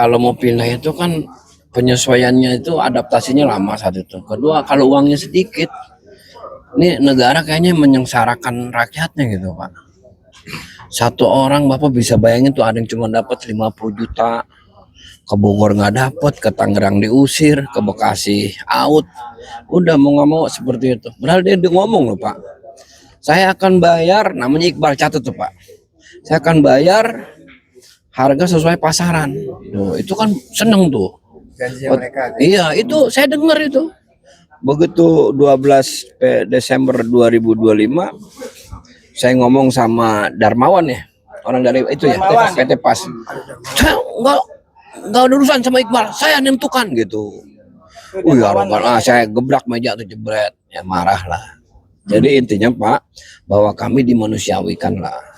kalau mau pindah itu kan penyesuaiannya itu adaptasinya lama satu itu. Kedua kalau uangnya sedikit, ini negara kayaknya menyengsarakan rakyatnya gitu Pak. Satu orang Bapak bisa bayangin tuh ada yang cuma dapat 50 juta, ke Bogor nggak dapat, ke Tangerang diusir, ke Bekasi out. Udah mau nggak mau seperti itu. Padahal dia ngomong loh Pak, saya akan bayar, namanya Iqbal, catat tuh Pak. Saya akan bayar harga sesuai pasaran. Tuh, itu kan seneng tuh. Mereka. Iya, itu saya dengar itu. Begitu 12 Desember 2025, saya ngomong sama Darmawan ya, orang dari itu ya, PT PAS. Saya nggak ada urusan sama Iqbal, saya nentukan gitu. Saya gebrak meja tuh, jebret, ya marah lah. Jadi intinya Pak, bahwa kami dimanusiawikan lah.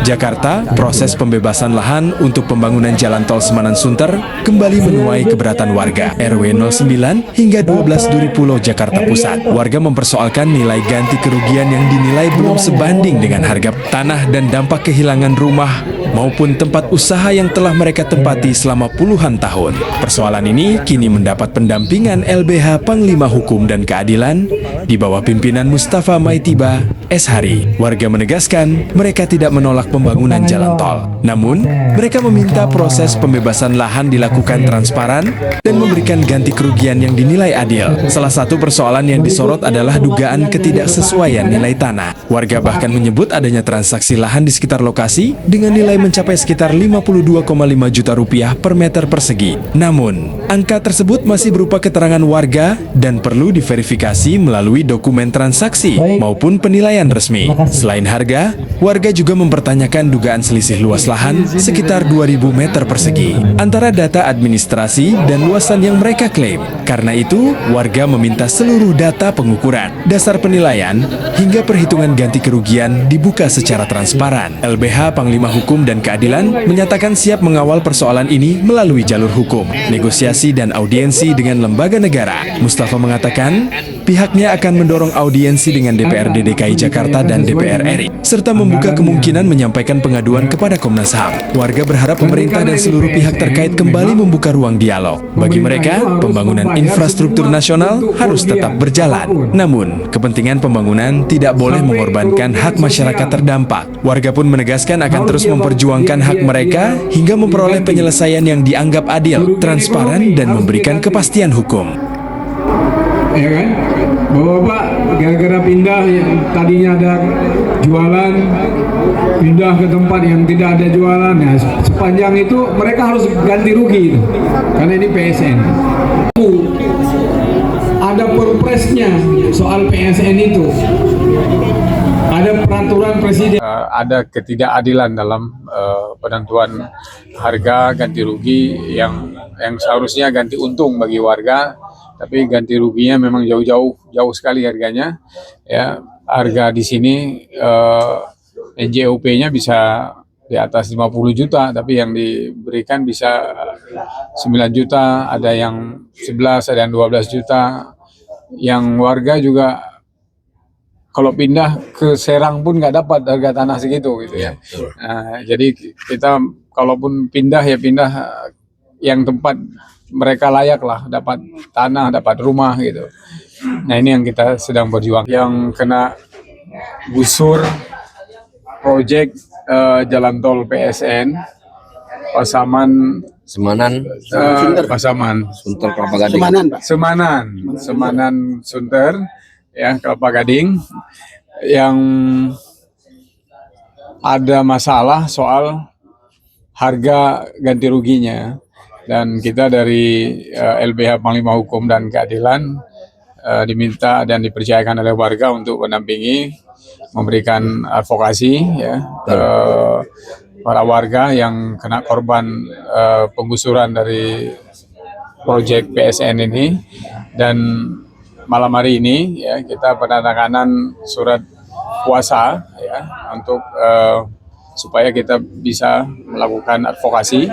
Jakarta, proses pembebasan lahan untuk pembangunan jalan tol Semanan-Sunter kembali menuai keberatan warga. RW 09 hingga 12 Duri Pulau, Jakarta Pusat. Warga mempersoalkan nilai ganti kerugian yang dinilai belum sebanding dengan harga tanah dan dampak kehilangan rumah maupun tempat usaha yang telah mereka tempati selama puluhan tahun. Persoalan ini kini mendapat pendampingan LBH Panglima Hukum dan Keadilan di bawah pimpinan Mustafa Maitiba S. Hari. Warga menegaskan mereka tidak menolak pembangunan jalan tol. Namun, mereka meminta proses pembebasan lahan dilakukan transparan dan memberikan ganti kerugian yang dinilai adil. Salah satu persoalan yang disorot adalah dugaan ketidaksesuaian nilai tanah. Warga bahkan menyebut adanya transaksi lahan di sekitar lokasi dengan nilai mencapai sekitar 52,5 juta rupiah per meter persegi. Namun, angka tersebut masih berupa keterangan warga dan perlu diverifikasi melalui dokumen transaksi maupun penilaian resmi. Selain harga, warga juga mempertanyakan dugaan selisih luas lahan sekitar 2.000 meter persegi antara data administrasi dan luasan yang mereka klaim. Karena itu, warga meminta seluruh data pengukuran, dasar penilaian, hingga perhitungan ganti kerugian dibuka secara transparan. LBH Panglima Hukum dan Keadilan menyatakan siap mengawal persoalan ini melalui jalur hukum, negosiasi dan audiensi dengan lembaga negara. Mustafa mengatakan, pihaknya akan mendorong audiensi dengan DPRD DKI Jakarta dan DPR RI, serta membuka kemungkinan menyampaikan pengaduan kepada Komnas HAM. Warga berharap pemerintah dan seluruh pihak terkait kembali membuka ruang dialog. Bagi mereka, pembangunan infrastruktur nasional harus tetap berjalan. Namun, kepentingan pembangunan tidak boleh mengorbankan hak masyarakat terdampak. Warga pun menegaskan akan terus memperjuangkan hak mereka hingga memperoleh penyelesaian yang dianggap adil, transparan, dan memberikan kepastian hukum. Ya kan, Bapak gara-gara pindah yang tadinya ada jualan, pindah ke tempat yang tidak ada jualan, ya sepanjang itu mereka harus ganti rugi itu, karena ini PSN. Ada perpresnya soal PSN itu, ada peraturan presiden. Ada ketidakadilan dalam penentuan harga ganti rugi yang seharusnya ganti untung bagi warga. Tapi ganti ruginya memang jauh sekali harganya. Ya, harga di sini NJOP-nya bisa di atas 50 juta, tapi yang diberikan bisa 9 juta, ada yang 11, ada yang 12 juta. Yang warga juga kalau pindah ke Serang pun nggak dapat harga tanah segitu gitu ya. Jadi kita kalaupun pindah ya pindah yang tempat mereka layak lah, dapat tanah, dapat rumah gitu. Nah ini yang kita sedang berjuang. Yang kena gusur proyek jalan tol PSN Pasaman, Semanan, Pasaman, Sunter, Kelapa Gading. Semanan, Sunter, ya Kelapa Gading, yang ada masalah soal harga ganti ruginya. Dan kita dari LBH Panglima Hukum dan Keadilan diminta dan dipercayakan oleh warga untuk mendampingi, memberikan advokasi ya para warga yang kena korban penggusuran dari proyek PSN ini. Dan malam hari ini ya kita penandatanganan surat kuasa ya untuk supaya kita bisa melakukan advokasi.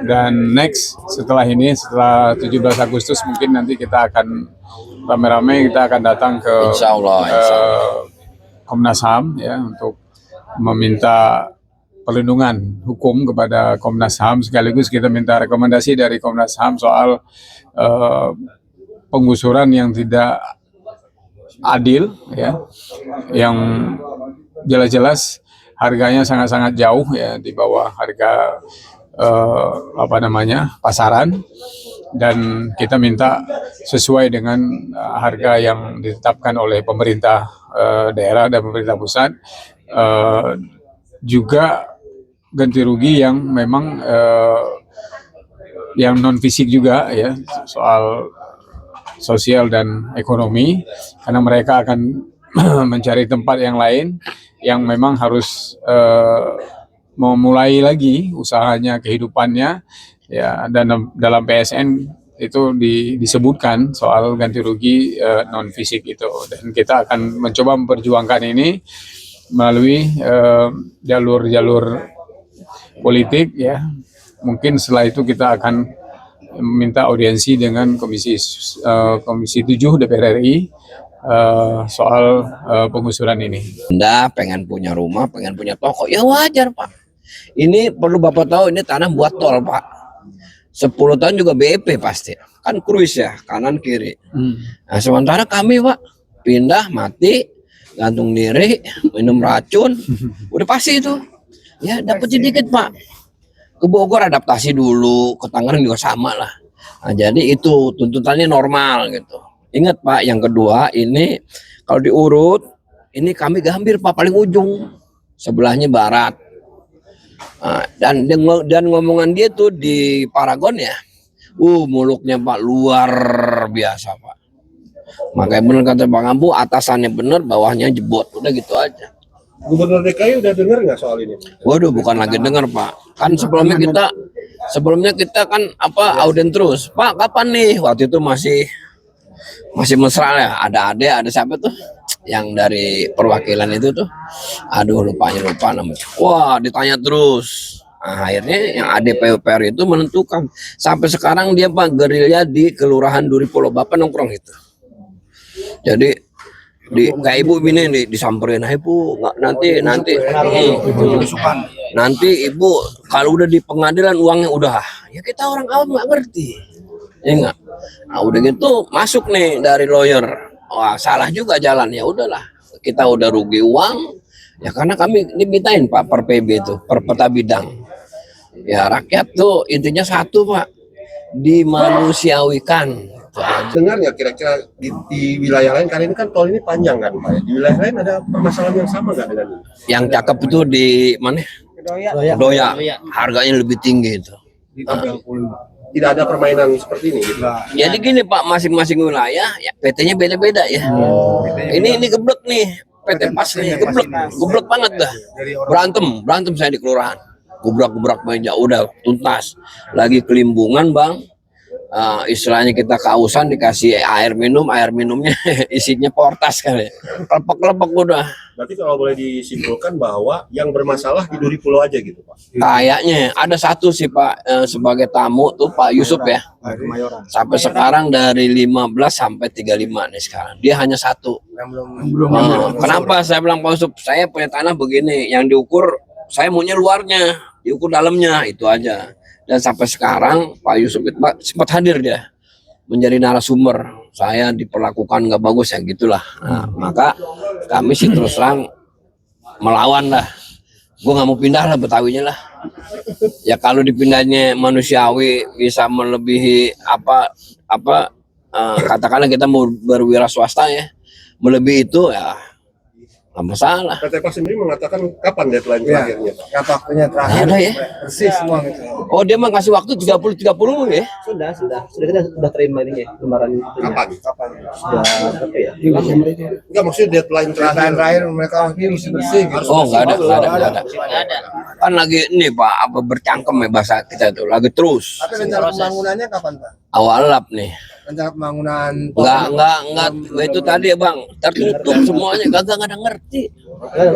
Dan next setelah ini, setelah 17 Agustus mungkin nanti kita akan rame-rame kita akan datang ke Insya Allah. Komnas HAM ya untuk meminta perlindungan hukum kepada Komnas HAM, sekaligus kita minta rekomendasi dari Komnas HAM soal penggusuran yang tidak adil ya, yang jelas-jelas harganya sangat-sangat jauh ya di bawah harga pasaran, dan kita minta sesuai dengan harga yang ditetapkan oleh pemerintah daerah dan pemerintah pusat, juga ganti rugi yang memang yang non fisik juga ya, soal sosial dan ekonomi, karena mereka akan mencari tempat yang lain yang memang harus memulai lagi usahanya, kehidupannya ya. Dan dalam PSN itu disebutkan soal ganti rugi non fisik itu, dan kita akan mencoba memperjuangkan ini melalui jalur-jalur politik ya. Mungkin setelah itu kita akan minta audiensi dengan Komisi 7 DPR RI soal penggusuran ini. Anda pengen punya rumah, pengen punya toko, ya wajar Pak. Ini perlu Bapak tahu, ini tanah buat tol Pak. 10 tahun juga BEP pasti. Kan cruise ya, kanan kiri. Nah sementara kami Pak, pindah mati, gantung diri, minum racun, udah pasti itu. Ya dapat sedikit Pak. Ke Bogor adaptasi dulu, ke Tangerang juga sama lah. Nah jadi itu tuntutannya normal gitu. Ingat Pak, yang kedua ini kalau diurut, ini kami Gambir Pak, paling ujung. Sebelahnya barat. Nah, dan ngomongan dia tuh di Paragon ya, muluknya Pak luar biasa Pak. Makanya benar kata Bang Ambu, atasannya benar, bawahnya jebot, udah gitu aja. Gubernur DKI udah dengar nggak soal ini? Waduh, bukan lagi dengar Pak. Kan sebelumnya kita kan auden terus. Pak kapan nih? Waktu itu masih mesra ya. Ada Ade, ada siapa tuh? Yang dari perwakilan itu tuh. Aduh lupa namanya. Wah ditanya terus. Nah, akhirnya yang Ade PUPR itu menentukan. Sampai sekarang dia Pak gerilya di Kelurahan Duri Pulau Bapak nongkrong itu. Jadi kayak ibu ini disamperin, ibu nanti ibu kalau udah di pengadilan uangnya udah, ya kita orang awam nggak ngerti, ya nggak. Nah udah gitu masuk nih dari lawyer, wah salah juga jalan, ya udahlah kita udah rugi uang, ya karena kami dimintain Pak per PB itu per peta bidang, ya rakyat tuh intinya satu Pak, dimanusiawikan. Dengar nggak kira-kira di wilayah lain, karena ini kan tol ini panjang kan Pak, di wilayah lain ada permasalahan yang sama nggak dengan ini? Yang cakep itu di mana? Doya. Harganya lebih tinggi itu. Tapi tidak ada permainan seperti ini gitu. Jadi gini Pak, masing-masing wilayah ya PT-nya beda-beda ya. Ini geblek nih, PT Pas nih geblek banget dah. Berantem saya di kelurahan. Gubrak meja udah tuntas. Lagi kelimbungan Bang. Istilahnya kita kehausan dikasih air minumnya isinya portas kali, kelepek udah. Berarti kalau boleh disimpulkan bahwa yang bermasalah di Duri Pulau aja gitu Pak? Kayaknya ada satu sih Pak, sebagai tamu tuh Pak Yusuf ya. Sampai sekarang dari 15 sampai 35 nih sekarang. Dia hanya satu. Kenapa saya bilang Pak Yusuf, saya punya tanah begini, yang diukur saya maunya luarnya, diukur dalamnya, itu aja. Dan sampai sekarang Pak Yusuf sempat hadir dia menjadi narasumber. Saya diperlakukan nggak bagus ya gitulah. Nah, maka kami sih terus terang melawan lah. Gue nggak mau pindah lah, Betawinya lah. Ya kalau dipindahnya manusiawi bisa melebihi katakanlah kita mau berwira swasta ya, melebihi itu ya nggak masalah. PT Pas sendiri mengatakan kapan deadline terakhirnya? Kapan waktunya terakhir? Ada ya. Persis semua gitu. Oh dia mah kasih waktu 30 ya? Sudah kita sudah terima ini ya, lembaran itu. Kapan? Sudah berapa ya? Enggak, maksudnya deadline terakhir Terakhir mereka harus bersih gitu. Oh nggak ada. kan lagi ini Pak, apa bercangkem ya bahasa kita itu, lagi terus Tapi rencana pembangunannya kapan Pak? awalap nih. Rencana pembangunan Enggak, itu tadi ya Bang, tertutup semuanya, kagak ada ngerti.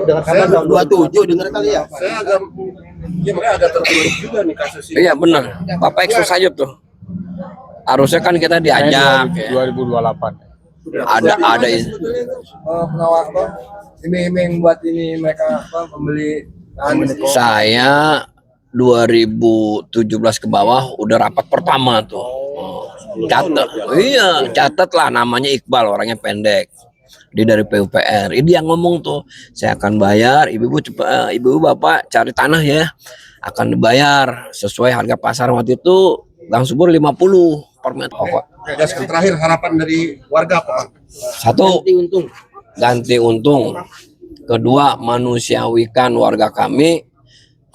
Dengan kapan tahun 27 dengar kali ya? Saya agak, ya makanya agak tertutup juga nih kasus ini. Iya benar, Bapak eksos aja tuh. Harusnya kan kita diajak ya. 2028. Ada Sebetulnya itu pengawal apa? Iming-iming buat ini mereka apa pembeli lahan di Depok. saya 2017 ke bawah udah rapat pertama tuh. Catat, iya catat lah, namanya Iqbal, orangnya pendek. Dia dari PUPR. Ini yang ngomong tuh, saya akan bayar, ibu bapak cari tanah ya, akan dibayar sesuai harga pasar waktu itu. Gang Subur 50 per meter. Oke, dan terakhir harapan dari warga apa, Pak? Satu, ganti untung. Kedua, manusiawikan warga kami,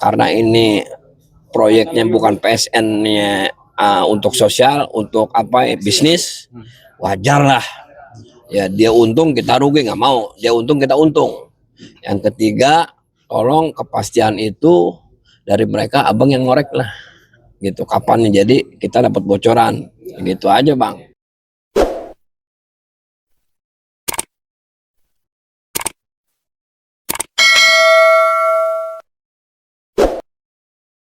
karena ini proyeknya bukan PSN-nya untuk sosial, untuk apa ya, bisnis, wajar lah. Ya dia untung kita rugi, nggak mau. Dia untung kita untung. Yang ketiga, tolong kepastian itu dari mereka, abang yang ngorek lah. Gitu kapan nih, jadi kita dapat bocoran. Gitu aja Bang.